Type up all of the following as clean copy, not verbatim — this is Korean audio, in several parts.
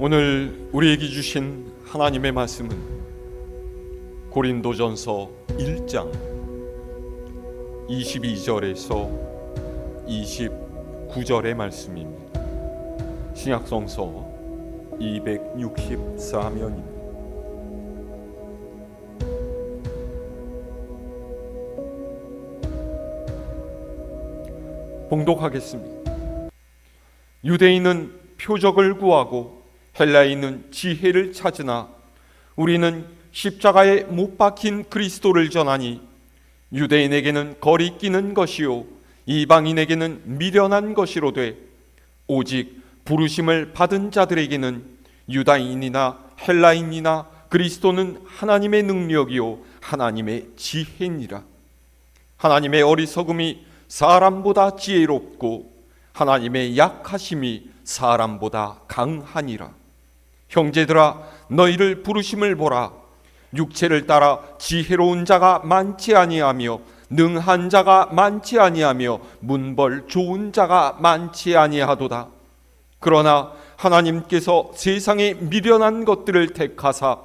오늘 우리에게 주신 하나님의 말씀은 고린도전서 1장 22절에서 29절의 말씀입니다. 신약성서 264면입니다. 봉독하겠습니다. 유대인은 표적을 구하고 헬라인은 지혜를 찾으나 우리는 십자가에 못 박힌 그리스도를 전하니 유대인에게는 거리끼는 것이요 이방인에게는 미련한 것이로되 오직 부르심을 받은 자들에게는 유다인이나 헬라인이나 그리스도는 하나님의 능력이요 하나님의 지혜니라. 하나님의 어리석음이 사람보다 지혜롭고 하나님의 약하심이 사람보다 강하니라. 형제들아, 너희를 부르심을 보라. 육체를 따라 지혜로운 자가 많지 아니하며 능한 자가 많지 아니하며 문벌 좋은 자가 많지 아니하도다. 그러나 하나님께서 세상에 미련한 것들을 택하사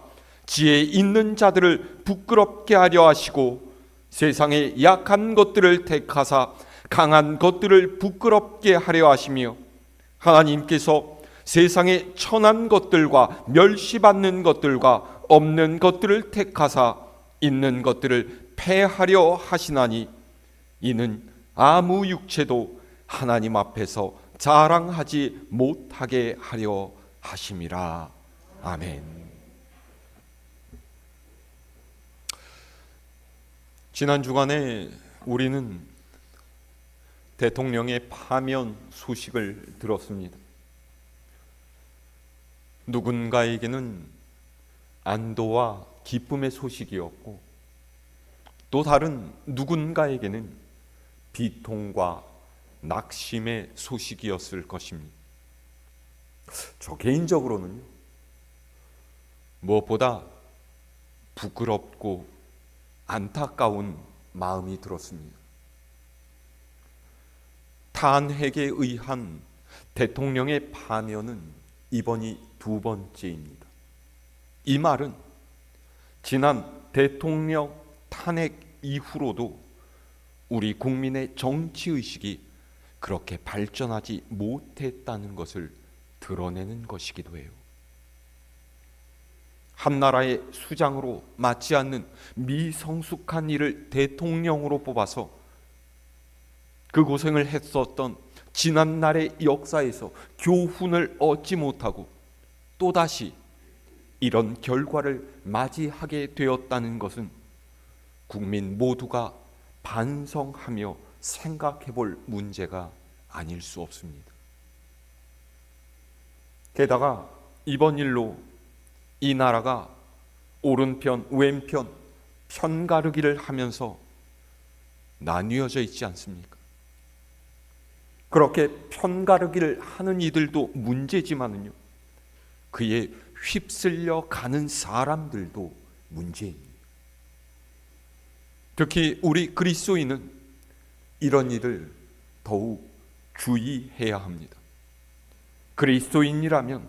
지혜 있는 자들을 부끄럽게 하려 하시고 세상에 약한 것들을 택하사 강한 것들을 부끄럽게 하려 하시며 하나님께서 세상에 천한 것들과 멸시받는 것들과 없는 것들을 택하사 있는 것들을 패하려 하시나니 이는 아무 육체도 하나님 앞에서 자랑하지 못하게 하려 하심이라. 아멘. 지난 주간에 우리는 대통령의 파면 소식을 들었습니다. 누군가에게는 안도와 기쁨의 소식이었고 또 다른 누군가에게는 비통과 낙심의 소식이었을 것입니다. 저 개인적으로는 무엇보다 부끄럽고 안타까운 마음이 들었습니다. 탄핵에 의한 대통령의 파면은 이번이 두 번째입니다. 이 말은 지난 대통령 탄핵 이후로도 우리 국민의 정치의식이 그렇게 발전하지 못했다는 것을 드러내는 것이기도 해요. 한 나라의 수장으로 맞지 않는 미성숙한 이를 대통령으로 뽑아서 그 고생을 했었던 지난날의 역사에서 교훈을 얻지 못하고 또다시 이런 결과를 맞이하게 되었다는 것은 국민 모두가 반성하며 생각해 볼 문제가 아닐 수 없습니다. 게다가 이번 일로 이 나라가 오른편, 왼편, 편가르기를 하면서 나뉘어져 있지 않습니까? 그렇게 편가르기를 하는 이들도 문제지만은요, 그에 휩쓸려 가는 사람들도 문제입니다. 특히 우리 그리스도인은 이런 일을 더욱 주의해야 합니다. 그리스도인이라면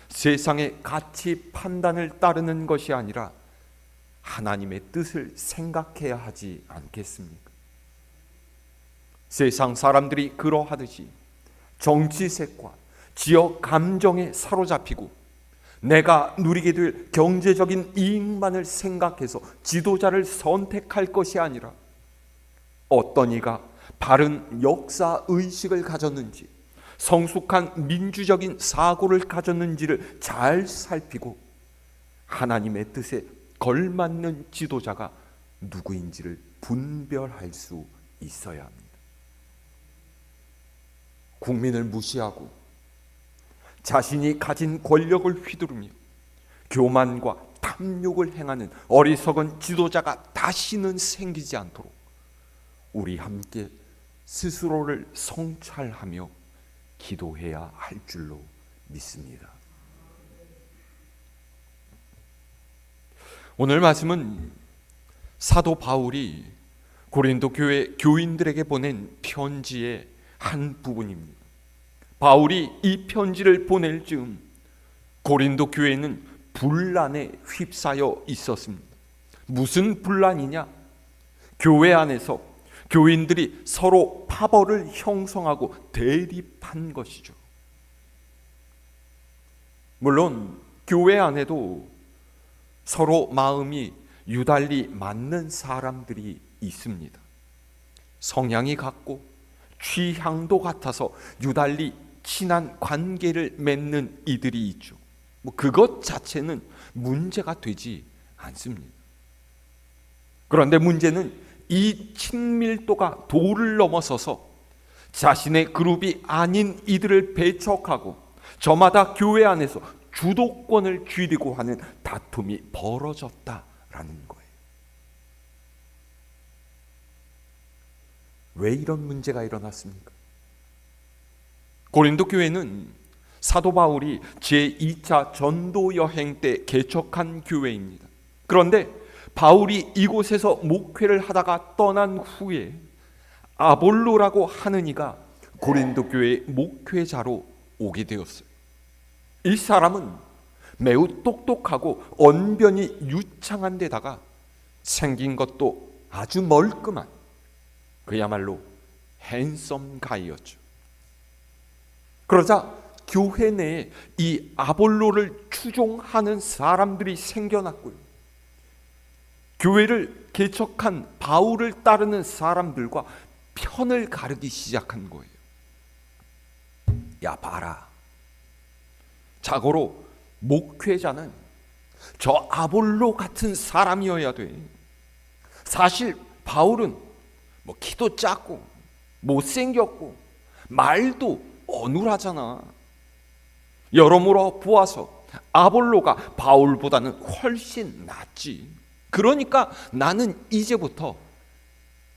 세상의 가치 판단을 따르는 것이 아니라 하나님의 뜻을 생각해야 하지 않겠습니까? 세상 사람들이 그러하듯이 정치색과 지역 감정에 사로잡히고 내가 누리게 될 경제적인 이익만을 생각해서 지도자를 선택할 것이 아니라 어떤 이가 바른 역사 의식을 가졌는지 성숙한 민주적인 사고를 가졌는지를 잘 살피고 하나님의 뜻에 걸맞는 지도자가 누구인지를 분별할 수 있어야 합니다. 국민을 무시하고 자신이 가진 권력을 휘두르며 교만과 탐욕을 행하는 어리석은 지도자가 다시는 생기지 않도록 우리 함께 스스로를 성찰하며 기도해야 할 줄로 믿습니다. 오늘 말씀은 사도 바울이 고린도 교회 교인들에게 보낸 편지의 한 부분입니다. 바울이 이 편지를 보낼 즈음 고린도 교회는 분란에 휩싸여 있었습니다. 무슨 분란이냐? 교회 안에서 교인들이 서로 파벌을 형성하고 대립한 것이죠. 물론 교회 안에도 서로 마음이 유달리 맞는 사람들이 있습니다. 성향이 같고 취향도 같아서 유달리 친한 관계를 맺는 이들이 있죠. 그것 자체는 문제가 되지 않습니다. 그런데 문제는 이 친밀도가 도를 넘어서서 자신의 그룹이 아닌 이들을 배척하고 저마다 교회 안에서 주도권을 쥐리고 하는 다툼이 벌어졌다라는 거예요. 왜 이런 문제가 일어났습니까? 고린도 교회는 사도 바울이 제2차 전도 여행 때 개척한 교회입니다. 그런데 바울이 이곳에서 목회를 하다가 떠난 후에 아볼로라고 하는 이가 고린도 교회의 목회자로 오게 되었어요. 이 사람은 매우 똑똑하고 언변이 유창한 데다가 생긴 것도 아주 멀끔한 그야말로 핸섬 가이였죠. 그러자 교회 내에 이 아볼로를 추종하는 사람들이 생겨났고요. 교회를 개척한 바울을 따르는 사람들과 편을 가르기 시작한 거예요. 야 봐라, 자고로 목회자는 저 아볼로 같은 사람이어야 돼. 사실 바울은 키도 작고 못생겼고 말도 어눌하잖아. 여러모로 보아서 아볼로가 바울보다는 훨씬 낫지. 그러니까 나는 이제부터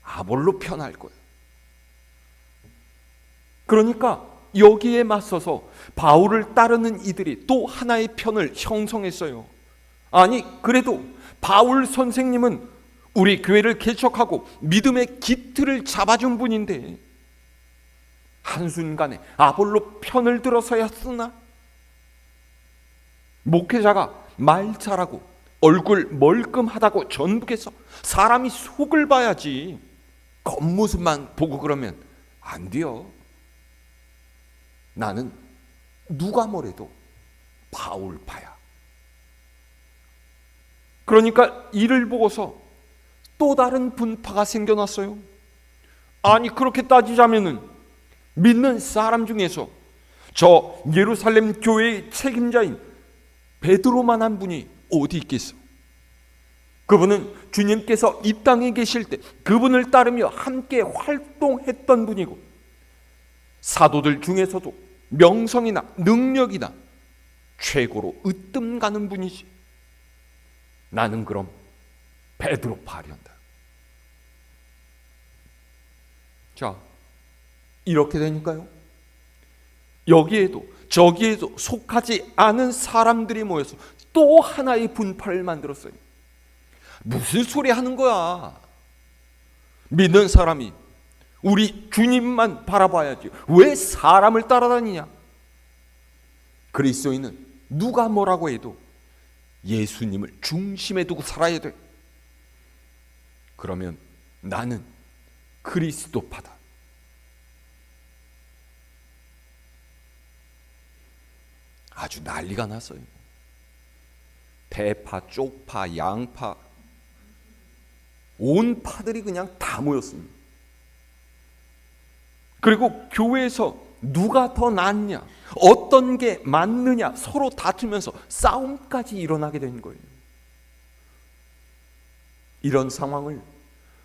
아볼로 편할 거야. 그러니까 여기에 맞서서 바울을 따르는 이들이 또 하나의 편을 형성했어요. 아니 그래도 바울 선생님은 우리 교회를 개척하고 믿음의 기틀을 잡아준 분인데 한순간에 아볼로 편을 들어서야 쓰나? 목회자가 말 잘하고 얼굴 멀끔하다고 전북에서 사람이 속을 봐야지 겉모습만 보고 그러면 안 돼요. 나는 누가 뭐래도 바울파야. 그러니까 이를 보고서 또 다른 분파가 생겨났어요. 아니 그렇게 따지자면은 믿는 사람 중에서 저 예루살렘 교회의 책임자인 베드로만한 분이 어디 있겠어? 그분은 주님께서 이 땅에 계실 때 그분을 따르며 함께 활동했던 분이고 사도들 중에서도 명성이나 능력이나 최고로 으뜸 가는 분이지. 나는 그럼 베드로파 하련다. 자, 이렇게 되니까요, 여기에도 저기에도 속하지 않은 사람들이 모여서 또 하나의 분파를 만들었어요. 무슨 소리 하는 거야? 믿는 사람이 우리 주님만 바라봐야지 왜 사람을 따라다니냐? 그리스도인은 누가 뭐라고 해도 예수님을 중심에 두고 살아야 돼. 그러면 나는 그리스도파다. 아주 난리가 났어요. 대파, 쪽파, 양파, 온 파들이 그냥 다 모였습니다. 그리고 교회에서 누가 더 낫냐, 어떤 게 맞느냐 서로 다투면서 싸움까지 일어나게 된 거예요. 이런 상황을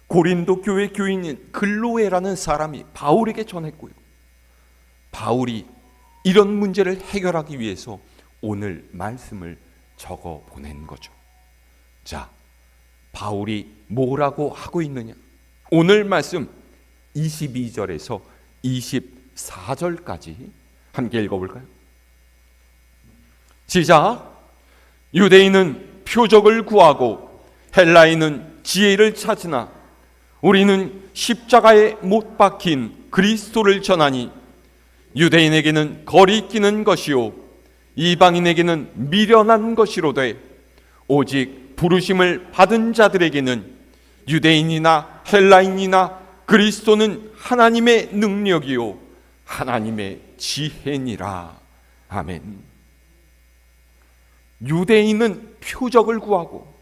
고린도 교회 교인인 글로에라는 사람이 바울에게 전했고요. 바울이 이런 문제를 해결하기 위해서 오늘 말씀을 적어 보낸 거죠. 자, 바울이 뭐라고 하고 있느냐? 오늘 말씀 22절에서 24절까지 함께 읽어볼까요? 시작. 유대인은 표적을 구하고 헬라인은 지혜를 찾으나 우리는 십자가에 못 박힌 그리스도를 전하니 유대인에게는 거리 끼는 것이요 이방인에게는 미련한 것이로되 오직 부르심을 받은 자들에게는 유대인이나 헬라인이나 그리스도는 하나님의 능력이요 하나님의 지혜니라. 아멘. 유대인은 표적을 구하고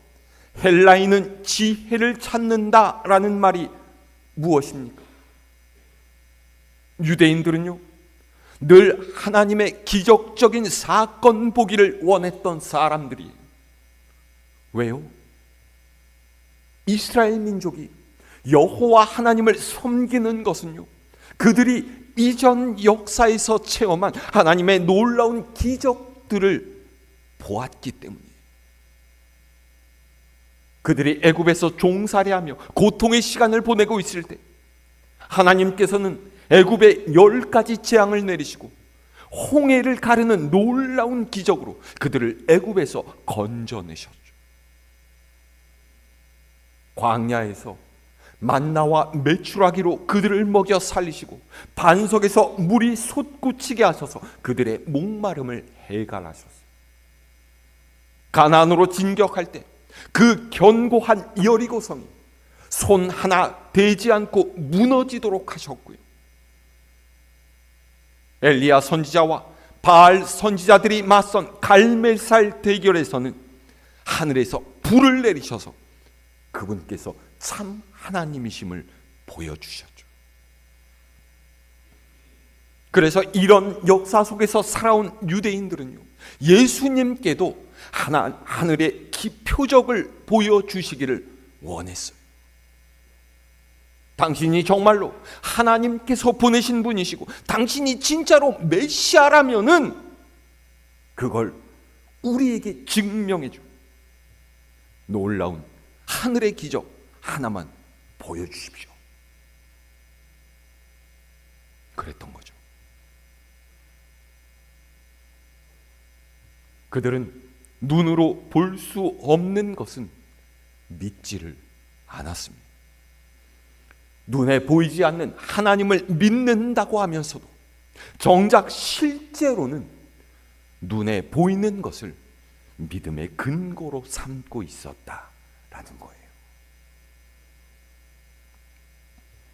헬라인은 지혜를 찾는다라는 말이 무엇입니까? 유대인들은요, 늘 하나님의 기적적인 사건 보기를 원했던 사람들이에요. 왜요? 이스라엘 민족이 여호와 하나님을 섬기는 것은요, 그들이 이전 역사에서 체험한 하나님의 놀라운 기적들을 보았기 때문이에요. 그들이 애굽에서 종살이하며 고통의 시간을 보내고 있을 때 하나님께서는 애굽에 10가지 재앙을 내리시고 홍해를 가르는 놀라운 기적으로 그들을 애굽에서 건져내셨죠. 광야에서 만나와 메추라기로 그들을 먹여 살리시고 반석에서 물이 솟구치게 하셔서 그들의 목마름을 해갈하셨어요. 가나안으로 진격할 때 그 견고한 여리고성이 손 하나 대지 않고 무너지도록 하셨고요. 엘리야 선지자와 바알 선지자들이 맞선 갈멜살 대결에서는 하늘에서 불을 내리셔서 그분께서 참 하나님이심을 보여주셨죠. 그래서 이런 역사 속에서 살아온 유대인들은요, 예수님께도 하늘의 표적을 보여주시기를 원했어요. 당신이 정말로 하나님께서 보내신 분이시고 당신이 진짜로 메시아라면은 그걸 우리에게 증명해줘. 놀라운 하늘의 기적 하나만 보여주십시오. 그랬던 거죠. 그들은 눈으로 볼 수 없는 것은 믿지를 않았습니다. 눈에 보이지 않는 하나님을 믿는다고 하면서도 정작 실제로는 눈에 보이는 것을 믿음의 근거로 삼고 있었다라는 거예요.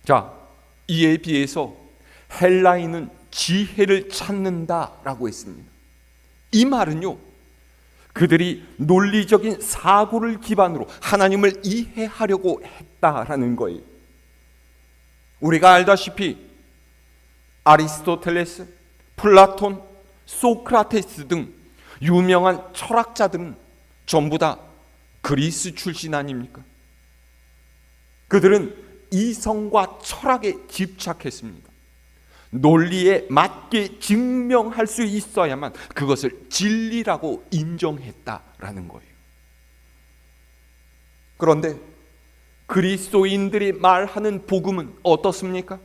자, 이에 비해서 헬라인은 지혜를 찾는다라고 했습니다. 이 말은요, 그들이 논리적인 사고를 기반으로 하나님을 이해하려고 했다라는 거예요. 우리가 알다시피 아리스토텔레스, 플라톤, 소크라테스 등 유명한 철학자들은 전부 다 그리스 출신 아닙니까? 그들은 이성과 철학에 집착했습니다. 논리에 맞게 증명할 수 있어야만 그것을 진리라고 인정했다라는 거예요. 그런데 그리스도인들이 말하는 복음은 어떻습니까?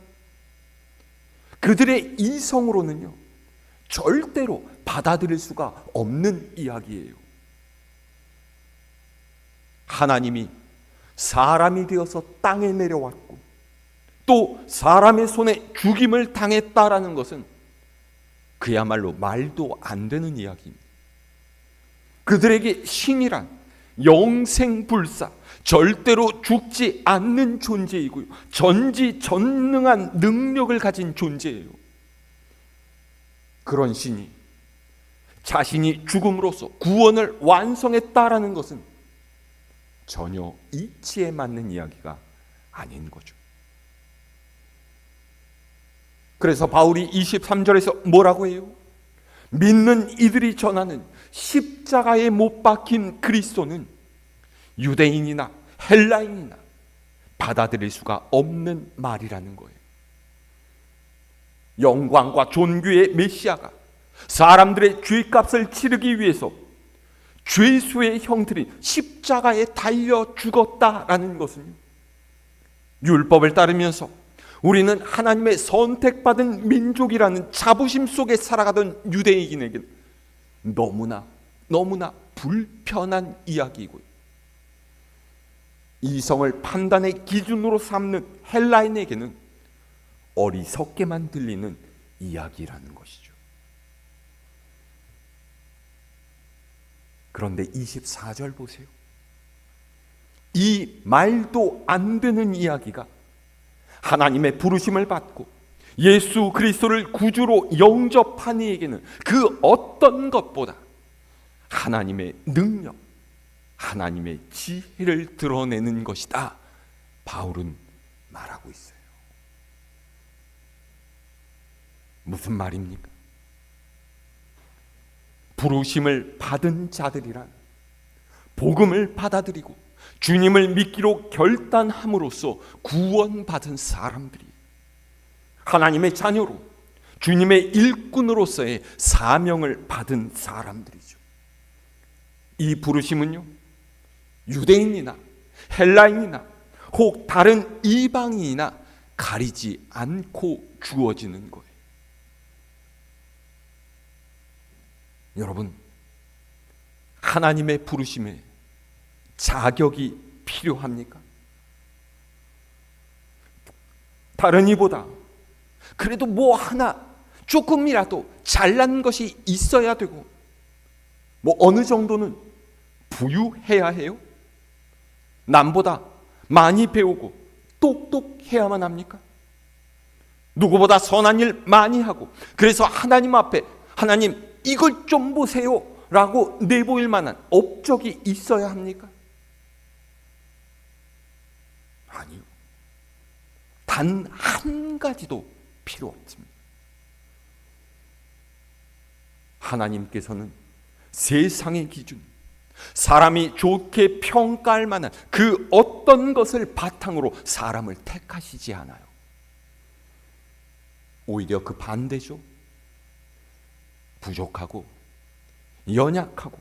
그들의 이성으로는요, 절대로 받아들일 수가 없는 이야기예요. 하나님이 사람이 되어서 땅에 내려왔고 또 사람의 손에 죽임을 당했다라는 것은 그야말로 말도 안 되는 이야기입니다. 그들에게 신이란 영생불사, 절대로 죽지 않는 존재이고요, 전지전능한 능력을 가진 존재예요. 그런 신이 자신이 죽음으로써 구원을 완성했다라는 것은 전혀 이치에 맞는 이야기가 아닌 거죠. 그래서 바울이 23절에서 뭐라고 해요? 믿는 이들이 전하는 십자가에 못 박힌 그리스도는 유대인이나 헬라인이나 받아들일 수가 없는 말이라는 거예요. 영광과 존귀의 메시아가 사람들의 죄값을 치르기 위해서 죄수의 형틀인 십자가에 달려 죽었다라는 것은 율법을 따르면서 우리는 하나님의 선택받은 민족이라는 자부심 속에 살아가던 유대인에게는 너무나 불편한 이야기이고요, 이성을 판단의 기준으로 삼는 헬라인에게는 어리석게만 들리는 이야기라는 것이죠. 그런데 24절 보세요. 이 말도 안 되는 이야기가 하나님의 부르심을 받고 예수 그리스도를 구주로 영접한 이에게는 그 어떤 것보다 하나님의 능력, 하나님의 지혜를 드러내는 것이다, 바울은 말하고 있어요. 무슨 말입니까? 부르심을 받은 자들이란 복음을 받아들이고 주님을 믿기로 결단함으로써 구원받은 사람들이 하나님의 자녀로 주님의 일꾼으로서의 사명을 받은 사람들이죠. 이 부르심은요, 유대인이나 헬라인이나 혹 다른 이방인이나 가리지 않고 주어지는 거예요. 여러분, 하나님의 부르심에 자격이 필요합니까? 다른 이보다 그래도 뭐 하나 조금이라도 잘난 것이 있어야 되고 뭐 어느 정도는 부유해야 해요? 남보다 많이 배우고 똑똑해야만 합니까? 누구보다 선한 일 많이 하고 그래서 하나님 앞에 하나님 이걸 좀 보세요 라고 내보일 만한 업적이 있어야 합니까? 아니요. 단 한 가지도 필요 없습니다. 하나님께서는 세상의 기준, 사람이 좋게 평가할 만한 그 어떤 것을 바탕으로 사람을 택하시지 않아요. 오히려 그 반대죠. 부족하고 연약하고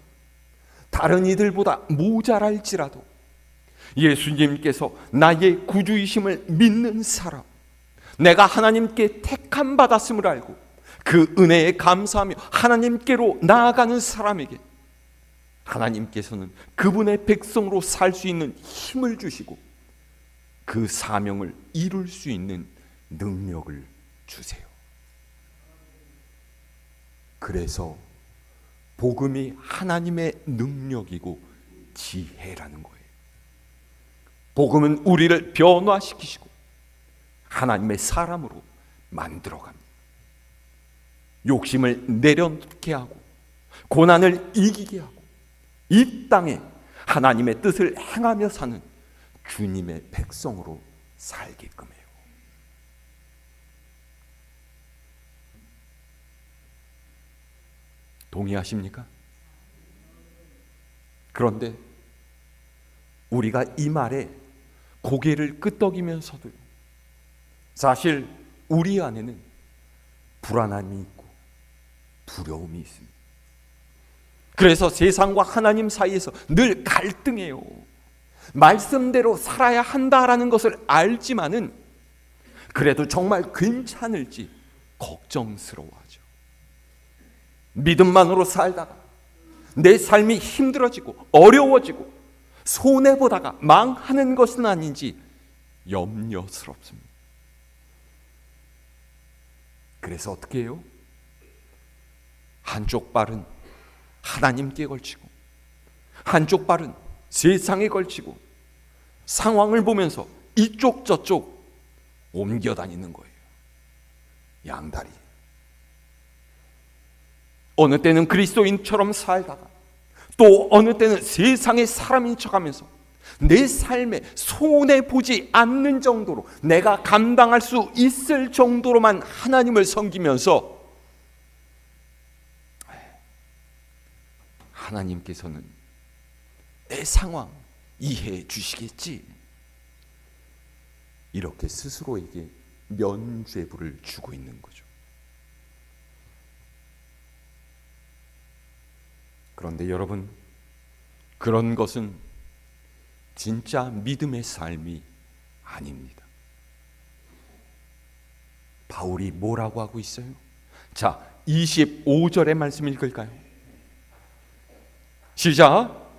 다른 이들보다 모자랄지라도 예수님께서 나의 구주이심을 믿는 사람, 내가 하나님께 택함 받았음을 알고 그 은혜에 감사하며 하나님께로 나아가는 사람에게 하나님께서는 그분의 백성으로 살 수 있는 힘을 주시고 그 사명을 이룰 수 있는 능력을 주세요. 그래서 복음이 하나님의 능력이고 지혜라는 거예요. 복음은 우리를 변화시키시고 하나님의 사람으로 만들어갑니다. 욕심을 내려놓게 하고 고난을 이기게 하고 이 땅에 하나님의 뜻을 행하며 사는 주님의 백성으로 살게끔 해요. 동의하십니까? 그런데 우리가 이 말에 고개를 끄덕이면서도 사실 우리 안에는 불안함이 있고 두려움이 있습니다. 그래서 세상과 하나님 사이에서 늘 갈등해요. 말씀대로 살아야 한다라는 것을 알지만은 그래도 정말 괜찮을지 걱정스러워하죠. 믿음만으로 살다가 내 삶이 힘들어지고 어려워지고 손해보다가 망하는 것은 아닌지 염려스럽습니다. 그래서 어떻게 해요? 한쪽 발은 하나님께 걸치고 한쪽 발은 세상에 걸치고 상황을 보면서 이쪽 저쪽 옮겨 다니는 거예요. 양다리. 어느 때는 그리스도인처럼 살다가 또 어느 때는 세상의 사람인 척하면서 내 삶에 손해보지 않는 정도로 내가 감당할 수 있을 정도로만 하나님을 섬기면서 하나님께서는 내 상황 이해해 주시겠지, 이렇게 스스로에게 면죄부를 주고 있는 거죠. 그런데 여러분, 그런 것은 진짜 믿음의 삶이 아닙니다. 바울이 뭐라고 하고 있어요? 자, 25절의 말씀 읽을까요? 시작.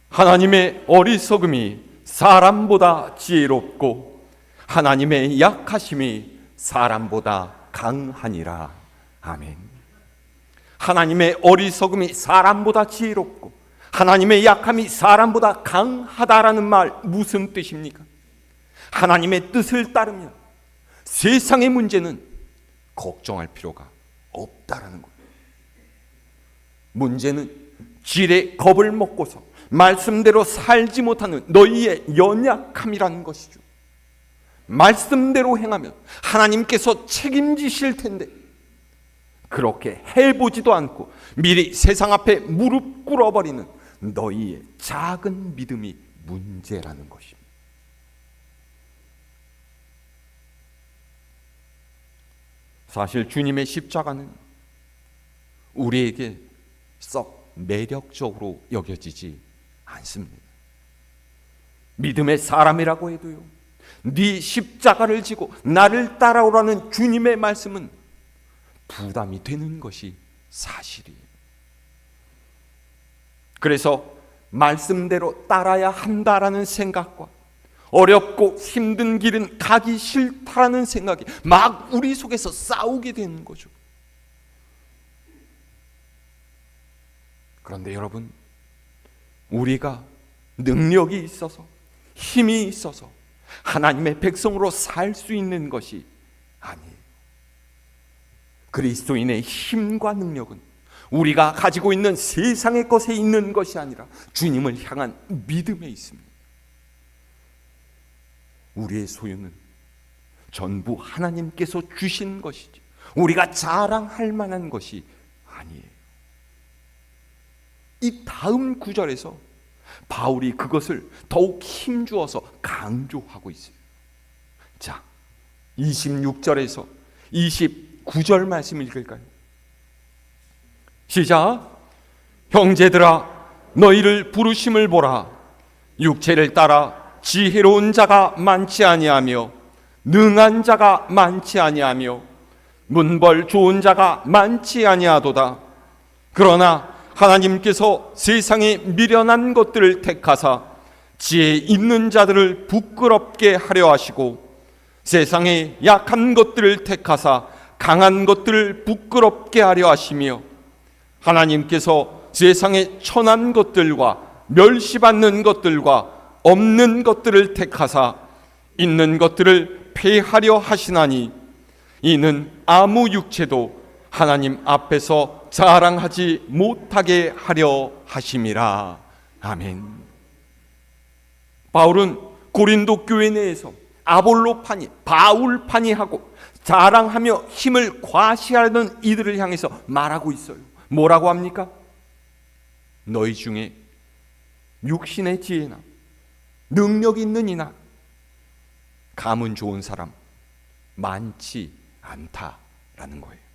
하나님의 어리석음이 사람보다 지혜롭고 하나님의 약하심이 사람보다 강하니라. 아멘. 하나님의 어리석음이 사람보다 지혜롭고 하나님의 약함이 사람보다 강하다라는 말 무슨 뜻입니까? 하나님의 뜻을 따르면 세상의 문제는 걱정할 필요가 없다라는 거예요. 문제는 질의 겁을 먹고서 말씀대로 살지 못하는 너희의 연약함이라는 것이죠. 말씀대로 행하면 하나님께서 책임지실 텐데 그렇게 해보지도 않고 미리 세상 앞에 무릎 꿇어버리는 너희의 작은 믿음이 문제라는 것입니다. 사실 주님의 십자가는 우리에게 썩 매력적으로 여겨지지 않습니다. 믿음의 사람이라고 해도요, 네 십자가를 지고 나를 따라오라는 주님의 말씀은 부담이 되는 것이 사실이에요. 그래서 말씀대로 따라야 한다라는 생각과 어렵고 힘든 길은 가기 싫다라는 생각이 막 우리 속에서 싸우게 되는 거죠. 그런데 여러분, 우리가 능력이 있어서 힘이 있어서 하나님의 백성으로 살 수 있는 것이 아니에요. 그리스도인의 힘과 능력은 우리가 가지고 있는 세상의 것에 있는 것이 아니라 주님을 향한 믿음에 있습니다. 우리의 소유는 전부 하나님께서 주신 것이지 우리가 자랑할 만한 것이 아니에요. 이 다음 구절에서 바울이 그것을 더욱 힘주어서 강조하고 있어요. 자, 26절에서 29절 말씀 읽을까요? 시작. 형제들아, 너희를 부르심을 보라. 육체를 따라 지혜로운 자가 많지 아니하며 능한 자가 많지 아니하며 문벌 좋은 자가 많지 아니하도다. 그러나 하나님께서 세상에 미련한 것들을 택하사 지혜 있는 자들을 부끄럽게 하려 하시고 세상에 약한 것들을 택하사 강한 것들을 부끄럽게 하려 하시며 하나님께서 세상에 천한 것들과 멸시받는 것들과 없는 것들을 택하사 있는 것들을 폐하려 하시나니 이는 아무 육체도 하나님 앞에서 자랑하지 못하게 하려 하심이라. 아멘. 바울은 고린도 교회 내에서 아볼로파니, 바울파니 하고 자랑하며 힘을 과시하는 이들을 향해서 말하고 있어요. 뭐라고 합니까? 너희 중에 육신의 지혜나 능력 있는 이나 가문 좋은 사람 많지 않다라는 거예요.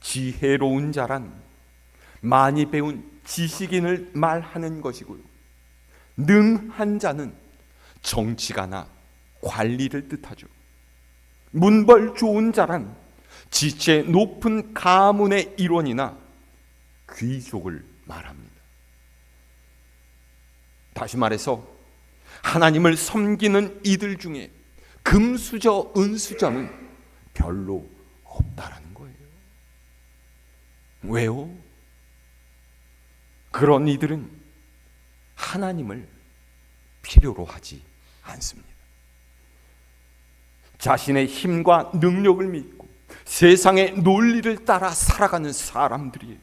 지혜로운 자란 많이 배운 지식인을 말하는 것이고요, 능한 자는 정치가나 관리를 뜻하죠. 문벌 좋은 자란 지체 높은 가문의 일원이나 귀족을 말합니다. 다시 말해서 하나님을 섬기는 이들 중에 금수저, 은수저는 별로 없다라는 거예요. 왜요? 그런 이들은 하나님을 필요로 하지 않습니다. 자신의 힘과 능력을 믿고 세상의 논리를 따라 살아가는 사람들이에요.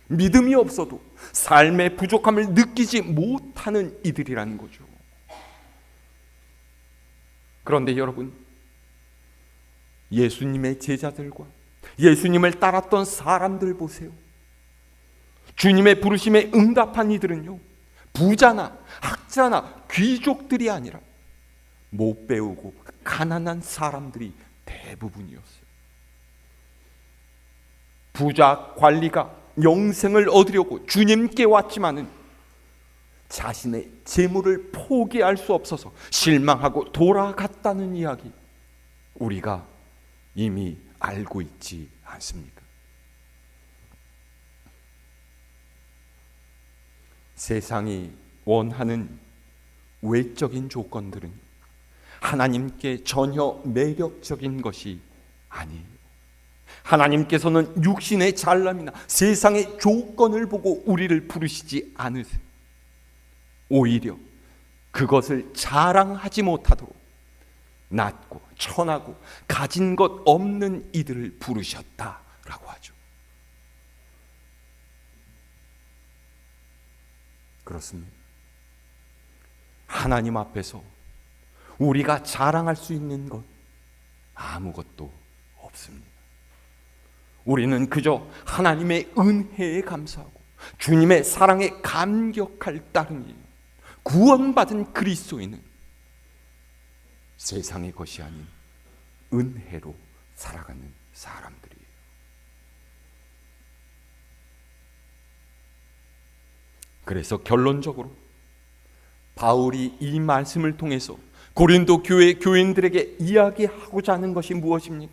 믿음이 없어도 삶의 부족함을 느끼지 못하는 이들이라는 거죠. 그런데 여러분, 예수님의 제자들과 예수님을 따랐던 사람들 보세요. 주님의 부르심에 응답한 이들은요, 부자나 학자나 귀족들이 아니라 못 배우고 가난한 사람들이 대부분이었어요. 부자 관리가 영생을 얻으려고 주님께 왔지만은 자신의 재물을 포기할 수 없어서 실망하고 돌아갔다는 이야기, 우리가 이미 알고 있지 않습니까? 세상이 원하는 외적인 조건들은 하나님께 전혀 매력적인 것이 아니에요. 하나님께서는 육신의 잘남이나 세상의 조건을 보고 우리를 부르시지 않으세요. 오히려 그것을 자랑하지 못하도록 낮고 천하고 가진 것 없는 이들을 부르셨다라고 하죠. 그렇습니다. 하나님 앞에서 우리가 자랑할 수 있는 것 아무것도 없습니다. 우리는 그저 하나님의 은혜에 감사하고 주님의 사랑에 감격할 따름이에요. 구원받은 그리스도인은 세상의 것이 아닌 은혜로 살아가는 사람들이에요. 그래서 결론적으로 바울이 이 말씀을 통해서 고린도 교회 교인들에게 이야기하고자 하는 것이 무엇입니까?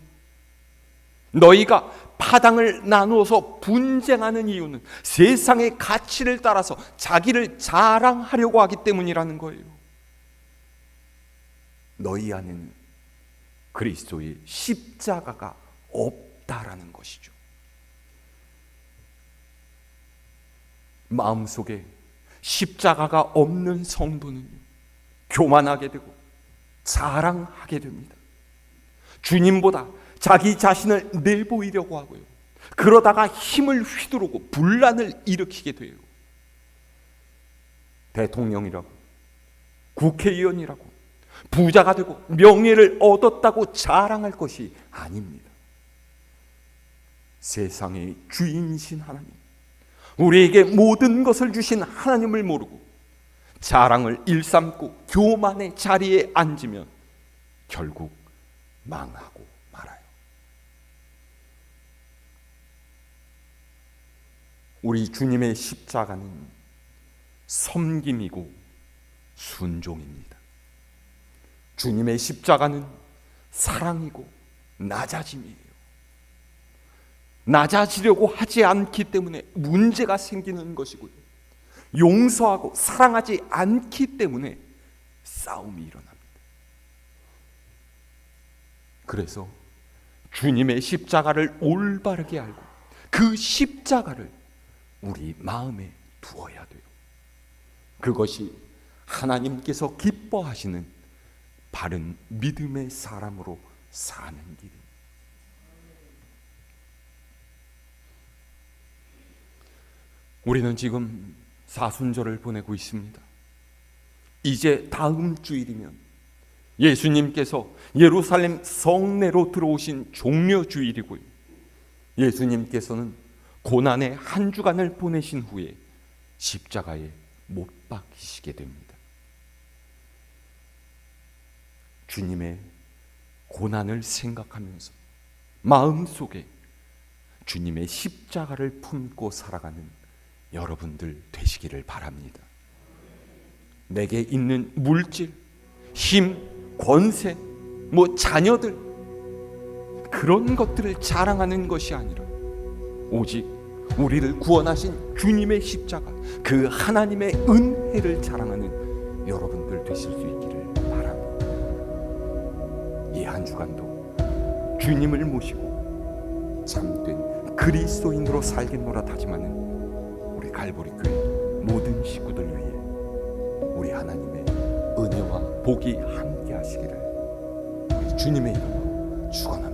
너희가 파당을 나누어서 분쟁하는 이유는 세상의 가치를 따라서 자기를 자랑하려고 하기 때문이라는 거예요. 너희 안에는 그리스도의 십자가가 없다라는 것이죠. 마음속에 십자가가 없는 성도는 교만하게 되고 자랑하게 됩니다. 주님보다 자기 자신을 내보이려고 하고요. 그러다가 힘을 휘두르고 분란을 일으키게 돼요. 대통령이라고, 국회의원이라고, 부자가 되고 명예를 얻었다고 자랑할 것이 아닙니다. 세상의 주인이신 하나님, 우리에게 모든 것을 주신 하나님을 모르고 자랑을 일삼고 교만의 자리에 앉으면 결국 망하고 말아요. 우리 주님의 십자가는 섬김이고 순종입니다. 주님의 십자가는 사랑이고 낮아짐이에요. 낮아지려고 하지 않기 때문에 문제가 생기는 것이고요. 용서하고 사랑하지 않기 때문에 싸움이 일어납니다. 그래서 주님의 십자가를 올바르게 알고 그 십자가를 우리 마음에 두어야 돼요. 그것이 하나님께서 기뻐하시는 바른 믿음의 사람으로 사는 길입니다. 우리는 지금 사순절을 보내고 있습니다. 이제 다음 주일이면 예수님께서 예루살렘 성내로 들어오신 종려주일이고요. 예수님께서는 고난의 한 주간을 보내신 후에 십자가에 못 박히시게 됩니다. 주님의 고난을 생각하면서 마음속에 주님의 십자가를 품고 살아가는 여러분들 되시기를 바랍니다. 내게 있는 물질, 힘, 권세, 자녀들, 그런 것들을 자랑하는 것이 아니라 오직 우리를 구원하신 주님의 십자가, 그 하나님의 은혜를 자랑하는 여러분들 되실 수 있기를 바랍니다. 이 한 주간도 주님을 모시고 참된 그리스도인으로 살겠노라 다짐하는 우리 갈보리 교회 모든 식구들 위해 우리 하나님의 은혜와 복이 함께 하시기를 우리 주님의 이름으로 축원합니다.